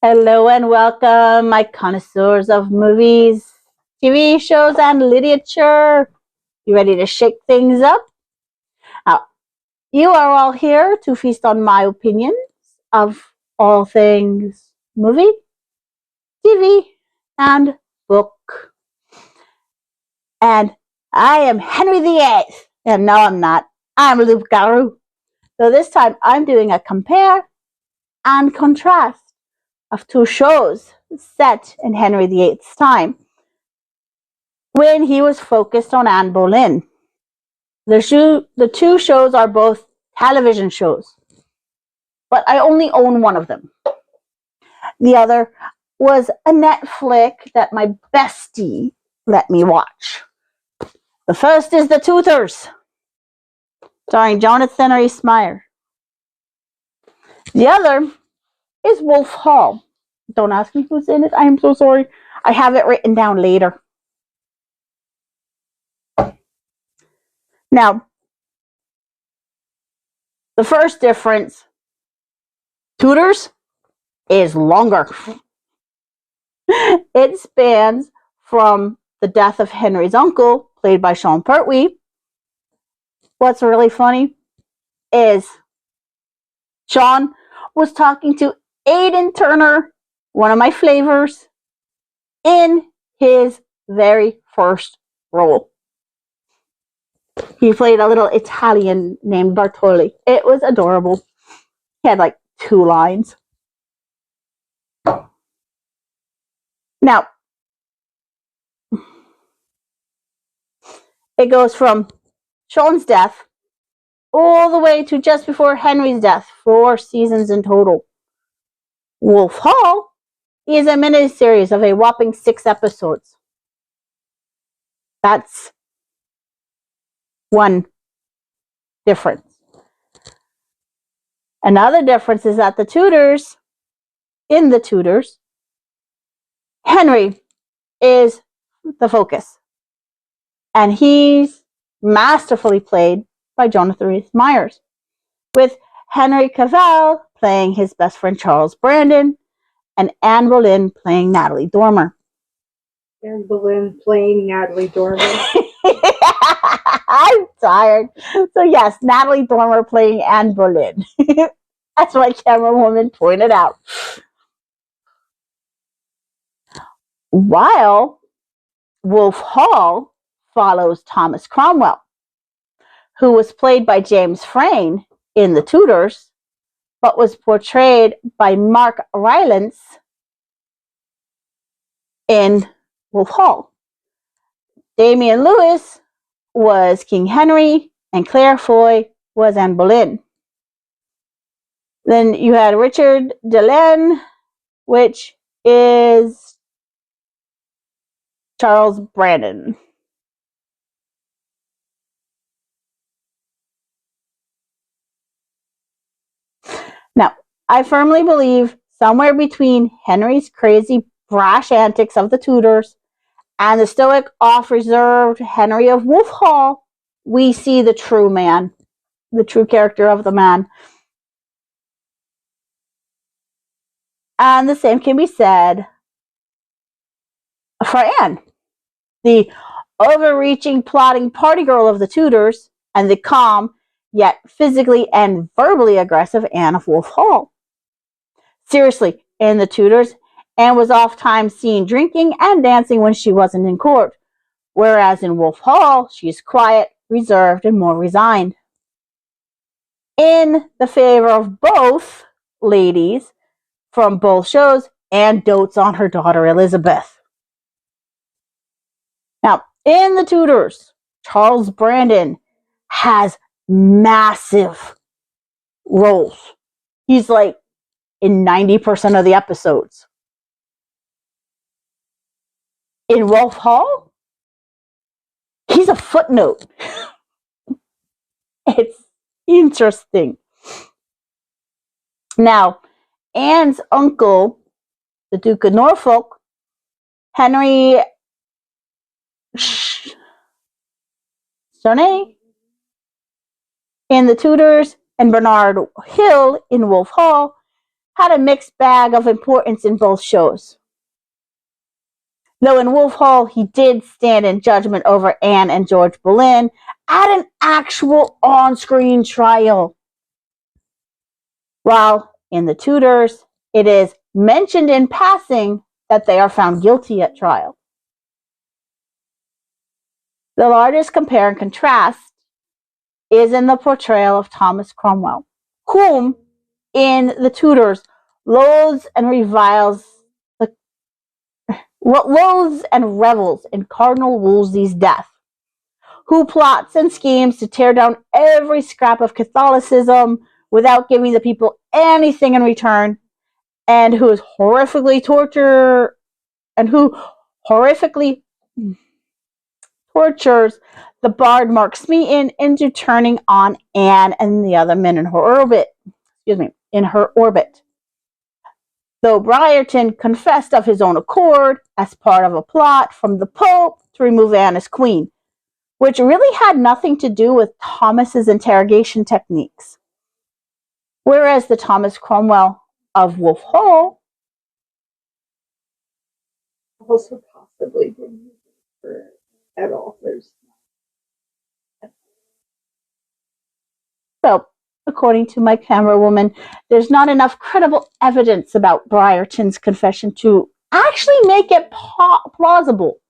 Hello and welcome, my connoisseurs of movies, TV shows, and literature. You ready to shake things up? Now, you are all here to feast on my opinions of all things movie, TV, and book. And I am Henry VIII. And no, I'm not. I'm Loup Garou. So this time I'm doing a compare and contrast of two shows set in Henry VIII's time when he was focused on Anne Boleyn. The two shows are both television shows, but I only own one of them. The other was a Netflix that my bestie let me watch. The first is The Tudors, starring Jonathan Rhys-Meyers. The other is Wolf Hall. Don't ask me who's in it. I am so sorry. I have it written down later. Now, the first difference, Tudors is longer. It spans from the death of Henry's uncle, played by Sean Pertwee. What's really funny is Sean was talking to Aidan Turner, one of my flavors, in his very first role. He played a little Italian named Bartoli. It was adorable. He had like 2 lines. Now, it goes from Sean's death all the way to just before Henry's death, 4 seasons in total. Wolf Hall is a miniseries of a whopping 6 episodes. That's one difference. Another difference is that in the Tudors, Henry is the focus. And he's masterfully played by Jonathan Rhys-Meyers, with Henry Cavill playing his best friend Charles Brandon, and Anne Boleyn playing Natalie Dormer. Anne Boleyn playing Natalie Dormer. I'm tired. So yes, Natalie Dormer playing Anne Boleyn. That's what camera woman pointed out. While Wolf Hall follows Thomas Cromwell, who was played by James Frain in The Tudors, but was portrayed by Mark Rylance in Wolf Hall. Damian Lewis was King Henry, and Claire Foy was Anne Boleyn. Then you had Richard Delaine, which is Charles Brandon. Now, I firmly believe somewhere between Henry's crazy, brash antics of the Tudors and the stoic, off-reserved Henry of Wolf Hall, we see the true man, the true character of the man. And the same can be said for Anne, the overreaching, plotting party girl of the Tudors, and the calm, yet physically and verbally aggressive Anne of Wolf Hall. Seriously, in the Tudors, Anne was oft-times seen drinking and dancing when she wasn't in court, whereas in Wolf Hall, she is quiet, reserved, and more resigned. In the favor of both ladies from both shows, Anne dotes on her daughter Elizabeth. Now, in the Tudors, Charles Brandon has massive roles. He's like in 90% of the episodes. In Wolf Hall, he's a footnote. It's interesting. Now, Anne's uncle, the Duke of Norfolk, Henry Sonnet in the Tudors, and Bernard Hill in Wolf Hall had a mixed bag of importance in both shows. Though in Wolf Hall, he did stand in judgment over Anne and George Boleyn at an actual on-screen trial. While in the Tudors, it is mentioned in passing that they are found guilty at trial. The largest compare and contrast is in the portrayal of Thomas Cromwell, whom in the Tudors loathes and revels in Cardinal Wolsey's death, who plots and schemes to tear down every scrap of Catholicism without giving the people anything in return, and who horrifically tortures the bard Mark Smeaton into turning on Anne and the other men in her orbit. Though Briarton confessed of his own accord as part of a plot from the Pope to remove Anne as queen, which really had nothing to do with Thomas's interrogation techniques. Whereas the Thomas Cromwell of Wolf Hall Also possibly didn't use it for at all. So, according to my camera woman, there's not enough credible evidence about Briarton's confession to actually make it plausible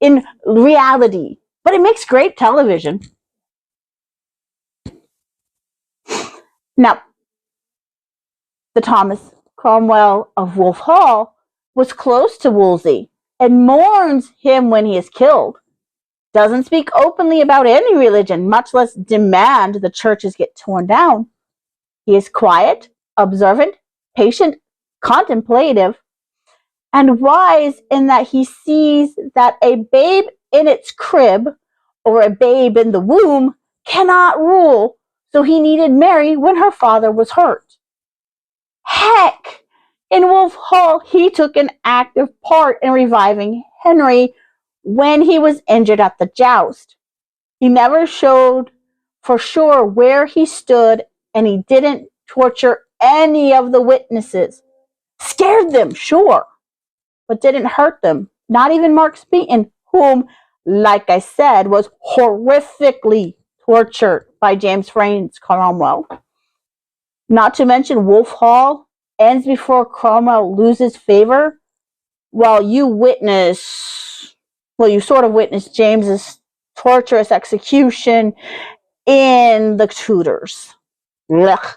in reality, but it makes great television. Now, the Thomas Cromwell of Wolf Hall was close to Wolsey and mourns him when he is killed. Doesn't speak openly about any religion, much less demand the churches get torn down. He is quiet, observant, patient, contemplative, and wise in that he sees that a babe in its crib or a babe in the womb cannot rule, so he needed Mary when her father was hurt. Heck, in Wolf Hall, he took an active part in reviving Henry when he was injured at the joust. He never showed for sure where he stood, and he didn't torture any of the witnesses. Scared them, sure, but didn't hurt them. Not even Mark Smeaton, whom, like I said, was horrifically tortured by James Frayn's Cromwell. Not to mention Wolf Hall ends before Cromwell loses favor, while you sort of witness James's torturous execution in the Tudors. Blech.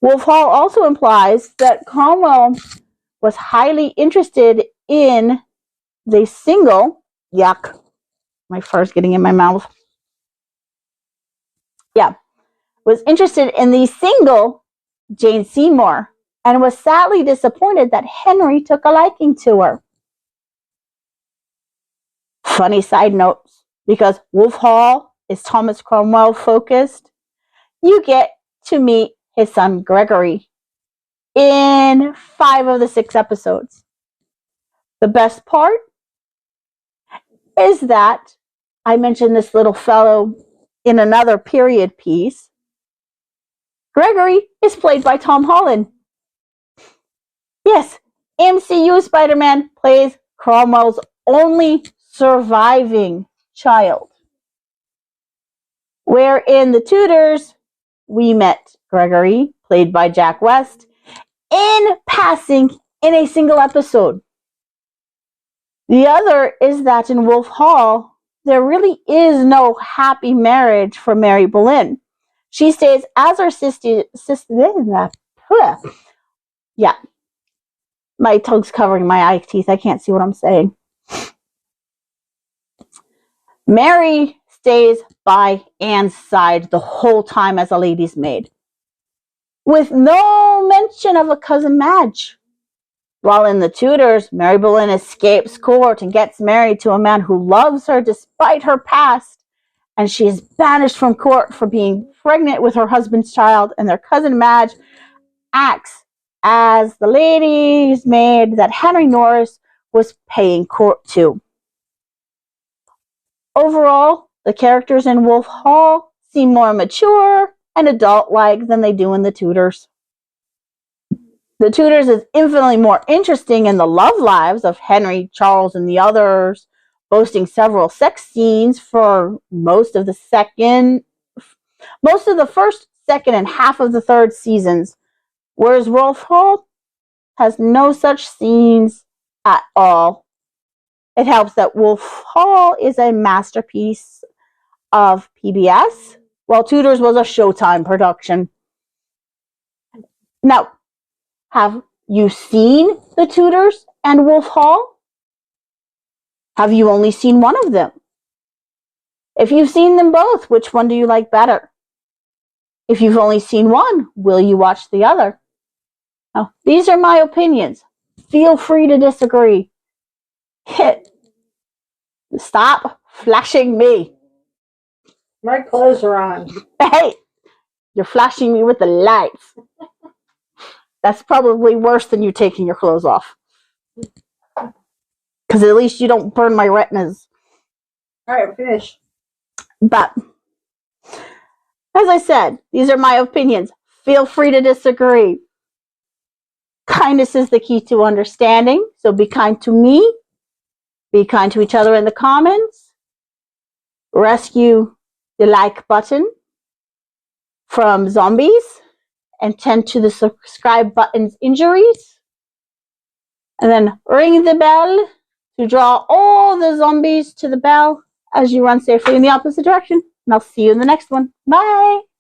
Wolf Hall also implies that Cromwell was highly interested in the single, yuck, my far's getting in my mouth. Was interested in the single Jane Seymour and was sadly disappointed that Henry took a liking to her. Funny side notes, because Wolf Hall is Thomas Cromwell focused, you get to meet his son Gregory in 5 of the 6 episodes. The best part is that I mentioned this little fellow in another period piece. Gregory is played by Tom Holland. Yes, MCU Spider-Man plays Cromwell's only surviving child. Where in the Tudors, we met Gregory, played by Jack West, in passing in a single episode. The other is that in Wolf Hall, there really is no happy marriage for Mary Boleyn. She stays as her sister. Yeah, my tongue's covering my eye teeth. I can't see what I'm saying. Mary stays by Anne's side the whole time as a lady's maid, with no mention of a cousin Madge. While in the Tudors, Mary Boleyn escapes court and gets married to a man who loves her despite her past, and she is banished from court for being pregnant with her husband's child, and their cousin Madge acts as the lady's maid that Henry Norris was paying court to. Overall, the characters in Wolf Hall seem more mature and adult-like than they do in the Tudors. The Tudors is infinitely more interesting in the love lives of Henry, Charles, and the others, boasting several sex scenes for most of the first, second, and half of the third seasons, whereas Wolf Hall has no such scenes at all. It helps that Wolf Hall is a masterpiece of PBS, while Tudors was a Showtime production. Now, have you seen The Tudors and Wolf Hall? Have you only seen one of them? If you've seen them both, which one do you like better? If you've only seen one, will you watch the other? Now, these are my opinions. Feel free to disagree. Stop flashing me. My clothes are on. Hey, you're flashing me with the lights. That's probably worse than you taking your clothes off. Because at least you don't burn my retinas. All right, finish. But, as I said, these are my opinions. Feel free to disagree. Kindness is the key to understanding. So be kind to me. Be kind to each other in the comments. Rescue the like button from zombies. And tend to the subscribe button's injuries. And then ring the bell to draw all the zombies to the bell as you run safely in the opposite direction. And I'll see you in the next one. Bye!